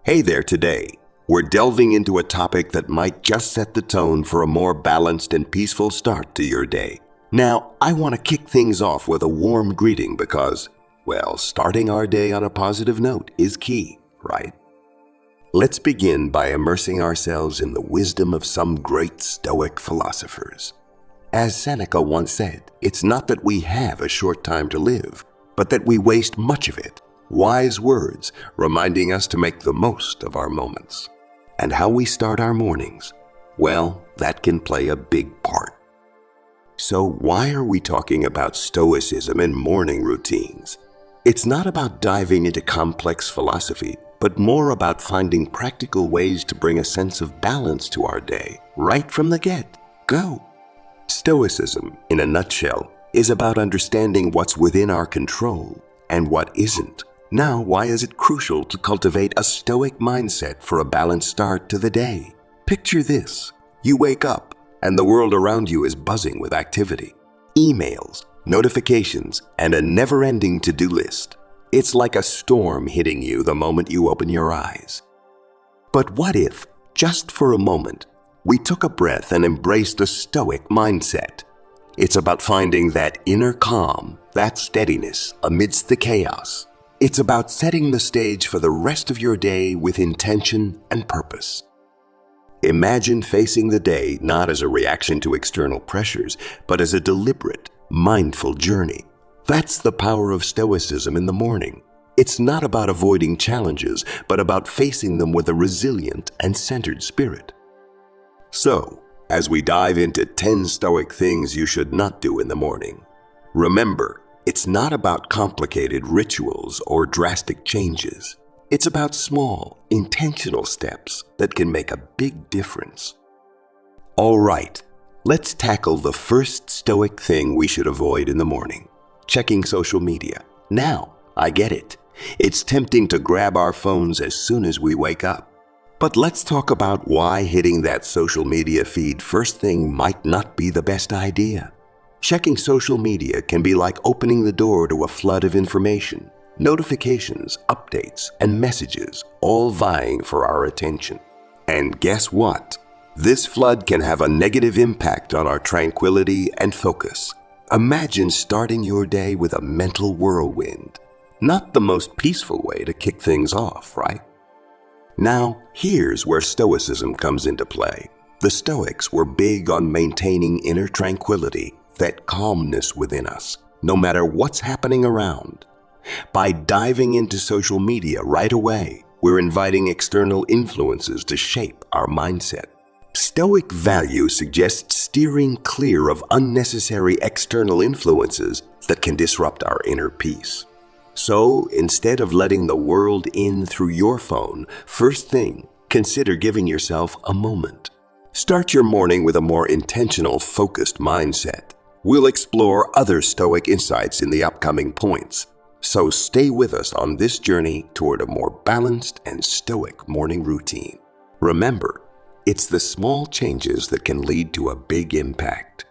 Hey there today. We're delving into a topic that might just set the tone for a more balanced and peaceful start to your day. Now, I want to kick things off with a warm greeting because, well, starting our day on a positive note is key, right? Let's begin by immersing ourselves in the wisdom of some great Stoic philosophers. As Seneca once said, it's not that we have a short time to live, but that we waste much of it. Wise words reminding us to make the most of our moments. And how we start our mornings, well, that can play a big part. So why are we talking about Stoicism and morning routines? It's not about diving into complex philosophy, but more about finding practical ways to bring a sense of balance to our day, right from the get-go. Stoicism, in a nutshell, is about understanding what's within our control and what isn't. Now, why is it crucial to cultivate a Stoic mindset for a balanced start to the day? Picture this. You wake up, and the world around you is buzzing with activity. Emails, notifications, and a never-ending to-do list. It's like a storm hitting you the moment you open your eyes. But what if, just for a moment, we took a breath and embraced a Stoic mindset? It's about finding that inner calm, that steadiness amidst the chaos. It's about setting the stage for the rest of your day with intention and purpose. Imagine facing the day not as a reaction to external pressures, but as a deliberate, mindful journey. That's the power of Stoicism in the morning. It's not about avoiding challenges, but about facing them with a resilient and centered spirit. So, as we dive into 10 Stoic things you should not do in the morning, remember, it's not about complicated rituals or drastic changes. It's about small, intentional steps that can make a big difference. All right, let's tackle the first Stoic thing we should avoid in the morning: checking social media. Now, I get it. It's tempting to grab our phones as soon as we wake up. But let's talk about why hitting that social media feed first thing might not be the best idea. Checking social media can be like opening the door to a flood of information, notifications, updates, and messages, all vying for our attention. And guess what? This flood can have a negative impact on our tranquility and focus. Imagine starting your day with a mental whirlwind. Not the most peaceful way to kick things off, right? Now, here's where Stoicism comes into play. The Stoics were big on maintaining inner tranquility, that calmness within us, no matter what's happening around. By diving into social media right away, we're inviting external influences to shape our mindset. Stoic value suggests steering clear of unnecessary external influences that can disrupt our inner peace. So, instead of letting the world in through your phone, first thing, consider giving yourself a moment. Start your morning with a more intentional, focused mindset. We'll explore other Stoic insights in the upcoming points. So stay with us on this journey toward a more balanced and Stoic morning routine. Remember, it's the small changes that can lead to a big impact.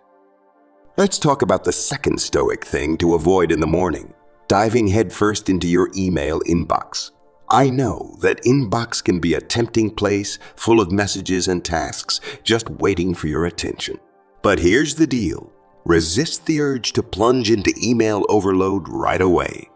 Let's talk about the second Stoic thing to avoid in the morning: diving headfirst into your email inbox. I know that inbox can be a tempting place full of messages and tasks just waiting for your attention. But here's the deal. Resist the urge to plunge into email overload right away.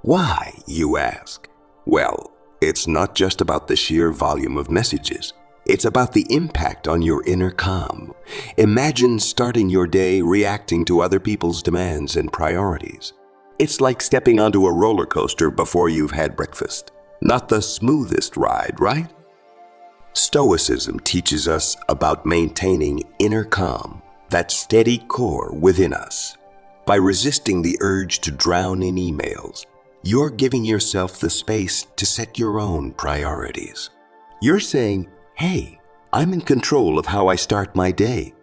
Why, you ask? Well, it's not just about the sheer volume of messages. It's about the impact on your inner calm. Imagine starting your day reacting to other people's demands and priorities. It's like stepping onto a roller coaster before you've had breakfast. Not the smoothest ride, right? Stoicism teaches us about maintaining inner calm, that steady core within us. By resisting the urge to drown in emails, you're giving yourself the space to set your own priorities. You're saying, hey, I'm in control of how I start my day.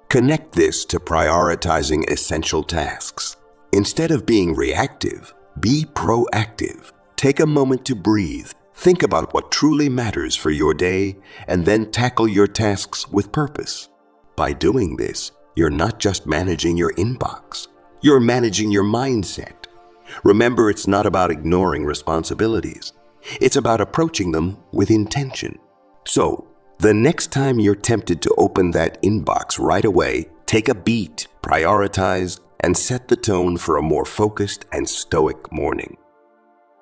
Connect this to prioritizing essential tasks. Instead of being reactive, be proactive. Take a moment to breathe. Think about what truly matters for your day, and then tackle your tasks with purpose. By doing this, you're not just managing your inbox. You're managing your mindset. Remember, it's not about ignoring responsibilities. It's about approaching them with intention. So, the next time you're tempted to open that inbox right away, take a beat, prioritize, and set the tone for a more focused and stoic morning.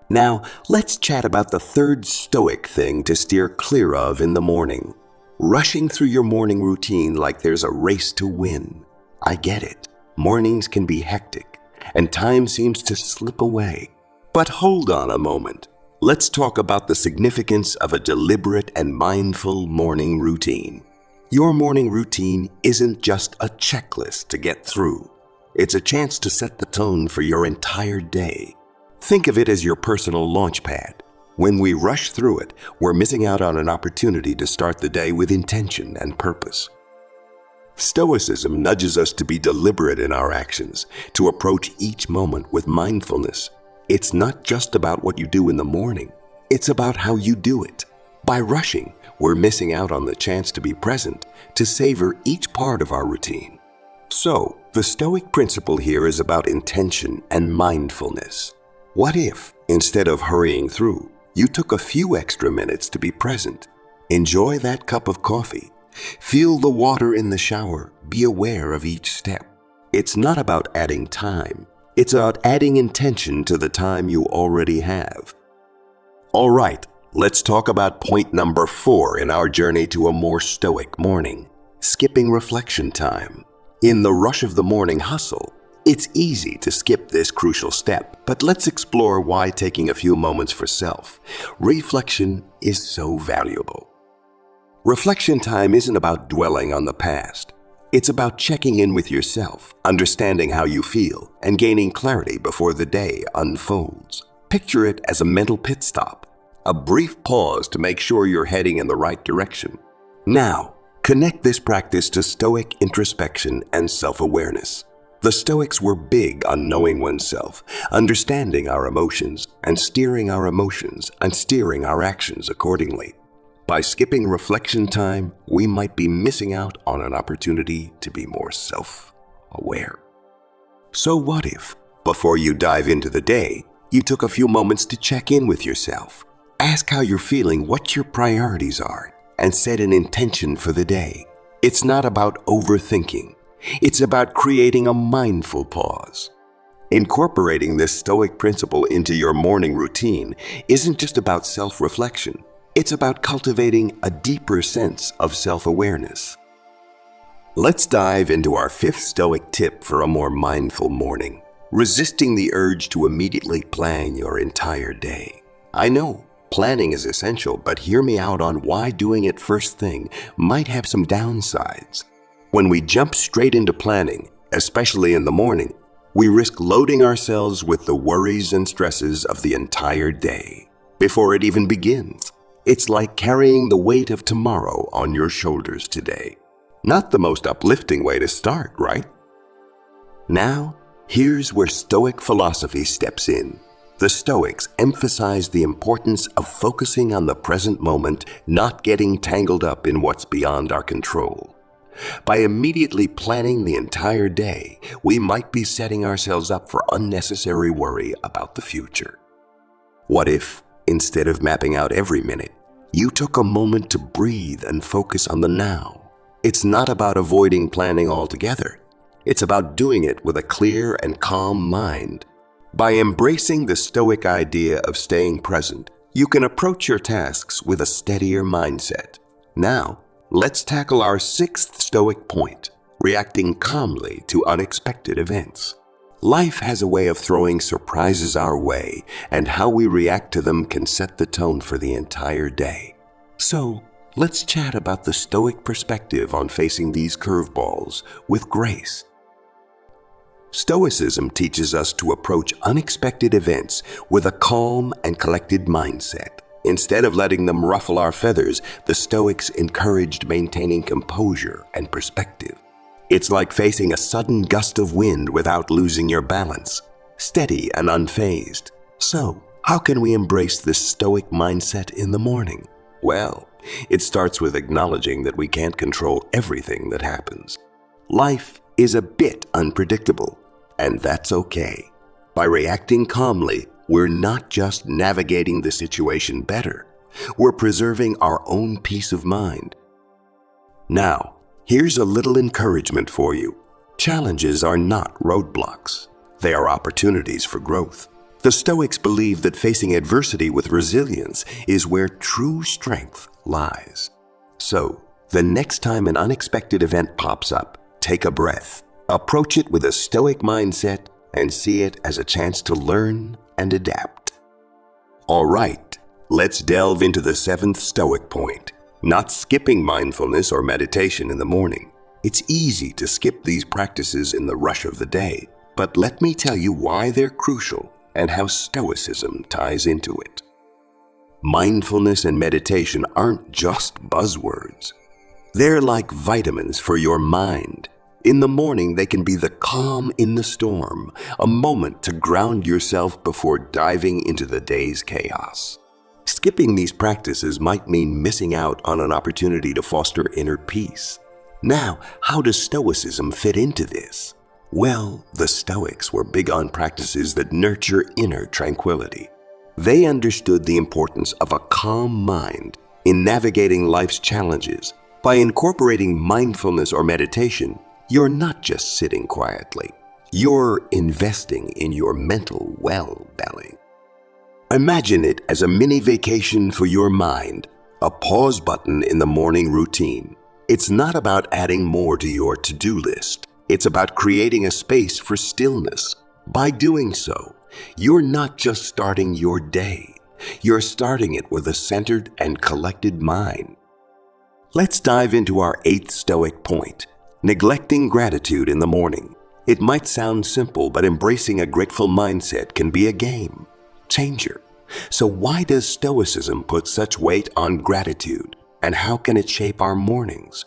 Now, let's chat about the third stoic thing to steer clear of in the morning. Rushing through your morning routine like there's a race to win. I get it. Mornings can be hectic, and time seems to slip away. But hold on a moment. Let's talk about the significance of a deliberate and mindful morning routine. Your morning routine isn't just a checklist to get through. It's a chance to set the tone for your entire day. Think of it as your personal launch pad. When we rush through it, we're missing out on an opportunity to start the day with intention and purpose. Stoicism nudges us to be deliberate in our actions, to approach each moment with mindfulness. It's not just about what you do in the morning, it's about how you do it. By rushing, we're missing out on the chance to be present, to savor each part of our routine. So, the Stoic principle here is about intention and mindfulness. What if, instead of hurrying through, you took a few extra minutes to be present? Enjoy that cup of coffee. Feel the water in the shower. Be aware of each step. It's not about adding time. It's about adding intention to the time you already have. All right, let's talk about point number 4 in our journey to a more stoic morning. Skipping reflection time. In the rush of the morning hustle, it's easy to skip this crucial step, but let's explore why taking a few moments for self-reflection is so valuable. Reflection time isn't about dwelling on the past. It's about checking in with yourself, understanding how you feel, and gaining clarity before the day unfolds. Picture it as a mental pit stop, a brief pause to make sure you're heading in the right direction. Now, connect this practice to Stoic introspection and self-awareness. The Stoics were big on knowing oneself, understanding our emotions, and steering our actions accordingly. By skipping reflection time, we might be missing out on an opportunity to be more self-aware. So what if, before you dive into the day, you took a few moments to check in with yourself? Ask how you're feeling, what your priorities are, and set an intention for the day. It's not about overthinking. It's about creating a mindful pause. Incorporating this Stoic principle into your morning routine isn't just about self-reflection. It's about cultivating a deeper sense of self-awareness. Let's dive into our 5th Stoic tip for a more mindful morning. Resisting the urge to immediately plan your entire day. I know, planning is essential, but hear me out on why doing it first thing might have some downsides. When we jump straight into planning, especially in the morning, we risk loading ourselves with the worries and stresses of the entire day before it even begins. It's like carrying the weight of tomorrow on your shoulders today. Not the most uplifting way to start, right? Now, here's where Stoic philosophy steps in. The Stoics emphasize the importance of focusing on the present moment, not getting tangled up in what's beyond our control. By immediately planning the entire day, we might be setting ourselves up for unnecessary worry about the future. What if, instead of mapping out every minute, you took a moment to breathe and focus on the now? It's not about avoiding planning altogether. It's about doing it with a clear and calm mind. By embracing the Stoic idea of staying present, you can approach your tasks with a steadier mindset. Now, let's tackle our 6th Stoic point, reacting calmly to unexpected events. Life has a way of throwing surprises our way, and how we react to them can set the tone for the entire day. So, let's chat about the Stoic perspective on facing these curveballs with grace. Stoicism teaches us to approach unexpected events with a calm and collected mindset. Instead of letting them ruffle our feathers, the Stoics encouraged maintaining composure and perspective. It's like facing a sudden gust of wind without losing your balance, steady and unfazed. So, how can we embrace this Stoic mindset in the morning? Well, it starts with acknowledging that we can't control everything that happens. Life is a bit unpredictable, and that's okay. By reacting calmly, we're not just navigating the situation better, we're preserving our own peace of mind. Now, here's a little encouragement for you. Challenges are not roadblocks. They are opportunities for growth. The Stoics believe that facing adversity with resilience is where true strength lies. So, the next time an unexpected event pops up, take a breath, approach it with a Stoic mindset, and see it as a chance to learn and adapt. All right, let's delve into the seventh Stoic point, not skipping mindfulness or meditation in the morning. It's easy to skip these practices in the rush of the day, but let me tell you why they're crucial and how Stoicism ties into it. Mindfulness and meditation aren't just buzzwords. They're like vitamins for your mind. In the morning, they can be the calm in the storm, a moment to ground yourself before diving into the day's chaos. Skipping these practices might mean missing out on an opportunity to foster inner peace. Now, how does Stoicism fit into this? Well, the Stoics were big on practices that nurture inner tranquility. They understood the importance of a calm mind in navigating life's challenges. By incorporating mindfulness or meditation, you're not just sitting quietly. You're investing in your mental well-being. Imagine it as a mini vacation for your mind, a pause button in the morning routine. It's not about adding more to your to-do list. It's about creating a space for stillness. By doing so, you're not just starting your day. You're starting it with a centered and collected mind. Let's dive into our eighth Stoic point, neglecting gratitude in the morning. It might sound simple, but embracing a grateful mindset can be a game changer. So why does Stoicism put such weight on gratitude, and how can it shape our mornings?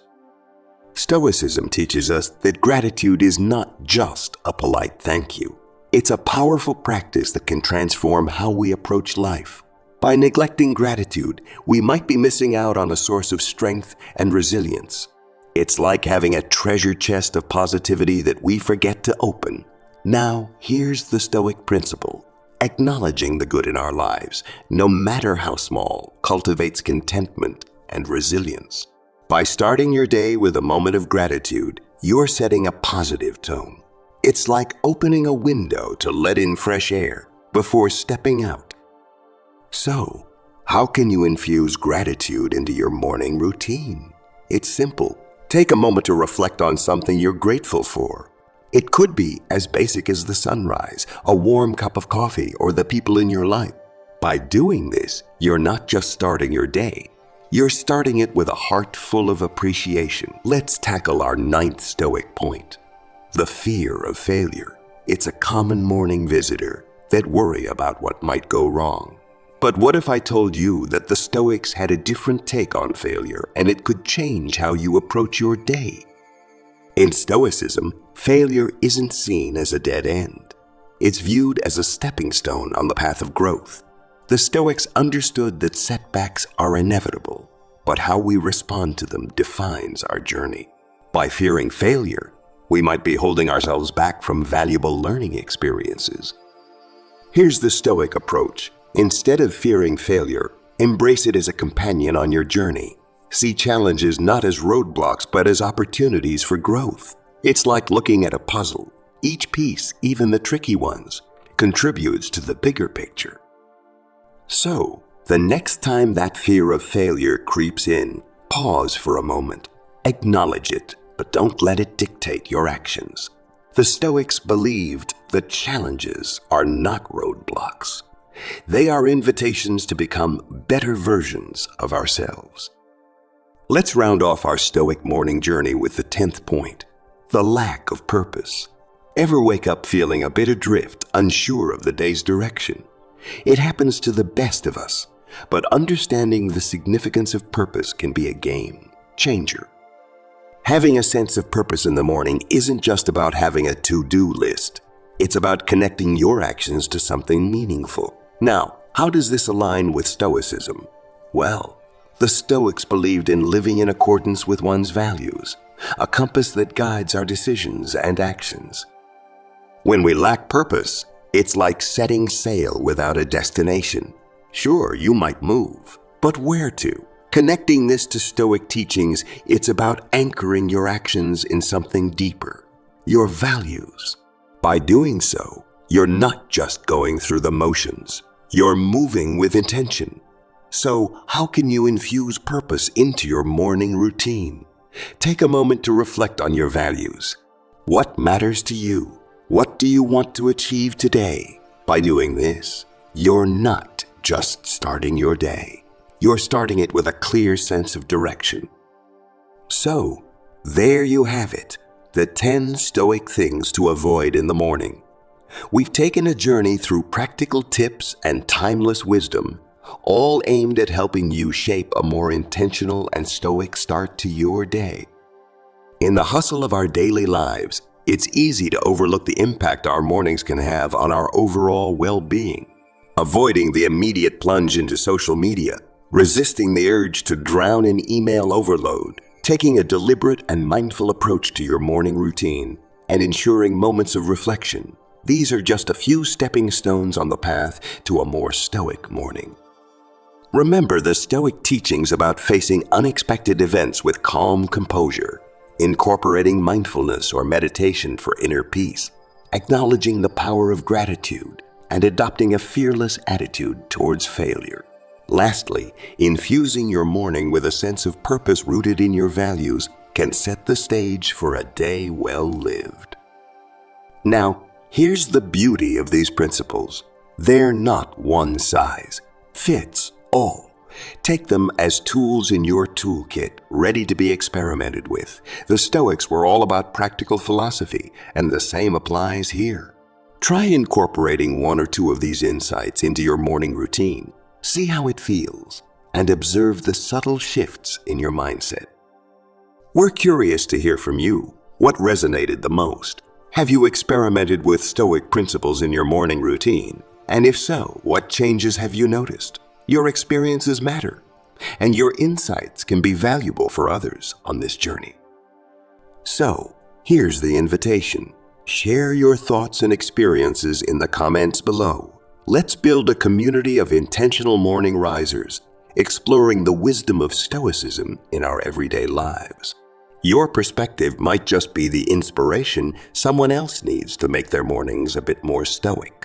Stoicism teaches us that gratitude is not just a polite thank you. It's a powerful practice that can transform how we approach life. By neglecting gratitude, we might be missing out on a source of strength and resilience. It's like having a treasure chest of positivity that we forget to open. Now, here's the Stoic principle. Acknowledging the good in our lives, no matter how small, cultivates contentment and resilience. By starting your day with a moment of gratitude, you're setting a positive tone. It's like opening a window to let in fresh air before stepping out. So, how can you infuse gratitude into your morning routine? It's simple. Take a moment to reflect on something you're grateful for. It could be as basic as the sunrise, a warm cup of coffee, or the people in your life. By doing this, you're not just starting your day. You're starting it with a heart full of appreciation. Let's tackle our ninth Stoic point, the fear of failure. It's a common morning visitor that worry about what might go wrong. But what if I told you that the Stoics had a different take on failure and it could change how you approach your day? In Stoicism, failure isn't seen as a dead end. It's viewed as a stepping stone on the path of growth. The Stoics understood that setbacks are inevitable, but how we respond to them defines our journey. By fearing failure, we might be holding ourselves back from valuable learning experiences. Here's the Stoic approach. Instead of fearing failure, embrace it as a companion on your journey. See challenges not as roadblocks, but as opportunities for growth. It's like looking at a puzzle. Each piece, even the tricky ones, contributes to the bigger picture. So, the next time that fear of failure creeps in, pause for a moment. Acknowledge it, but don't let it dictate your actions. The Stoics believed that challenges are not roadblocks. They are invitations to become better versions of ourselves. Let's round off our Stoic morning journey with the 10th point, the lack of purpose. Ever wake up feeling a bit adrift, unsure of the day's direction? It happens to the best of us, but understanding the significance of purpose can be a game changer. Having a sense of purpose in the morning isn't just about having a to-do list. It's about connecting your actions to something meaningful. Now, how does this align with Stoicism? Well, the Stoics believed in living in accordance with one's values, a compass that guides our decisions and actions. When we lack purpose, It's like setting sail without a destination. Sure, you might move, but where to? Connecting this to Stoic teachings, it's about anchoring your actions in something deeper, your values. By doing so, you're not just going through the motions, you're moving with intention. So, how can you infuse purpose into your morning routine? Take a moment to reflect on your values. What matters to you? What do you want to achieve today? By doing this, you're not just starting your day. You're starting it with a clear sense of direction. So, there you have it, the 10 Stoic things to avoid in the morning. We've taken a journey through practical tips and timeless wisdom, all aimed at helping you shape a more intentional and Stoic start to your day. In the hustle of our daily lives, it's easy to overlook the impact our mornings can have on our overall well-being. Avoiding the immediate plunge into social media, resisting the urge to drown in email overload, taking a deliberate and mindful approach to your morning routine, and ensuring moments of reflection. These are just a few stepping stones on the path to a more Stoic morning. Remember the Stoic teachings about facing unexpected events with calm composure, incorporating mindfulness or meditation for inner peace, acknowledging the power of gratitude, and adopting a fearless attitude towards failure. Lastly, infusing your morning with a sense of purpose rooted in your values can set the stage for a day well lived. Now, here's the beauty of these principles. They're not one size fits all. Take them as tools in your toolkit, ready to be experimented with. The Stoics were all about practical philosophy, and the same applies here. Try incorporating one or two of these insights into your morning routine. See how it feels, and observe the subtle shifts in your mindset. We're curious to hear from you. What resonated the most? Have you experimented with Stoic principles in your morning routine? And if so, what changes have you noticed? Your experiences matter, and your insights can be valuable for others on this journey. So, here's the invitation. Share your thoughts and experiences in the comments below. Let's build a community of intentional morning risers, exploring the wisdom of Stoicism in our everyday lives. Your perspective might just be the inspiration someone else needs to make their mornings a bit more Stoic.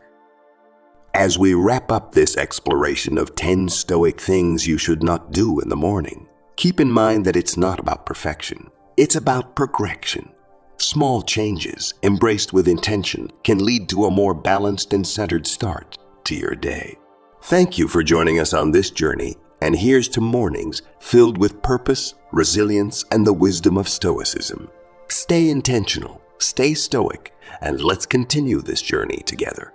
As we wrap up this exploration of 10 Stoic things you should not do in the morning, keep in mind that it's not about perfection. It's about progression. Small changes, embraced with intention, can lead to a more balanced and centered start to your day. Thank you for joining us on this journey, and here's to mornings filled with purpose, resilience, and the wisdom of Stoicism. Stay intentional, stay Stoic, and let's continue this journey together.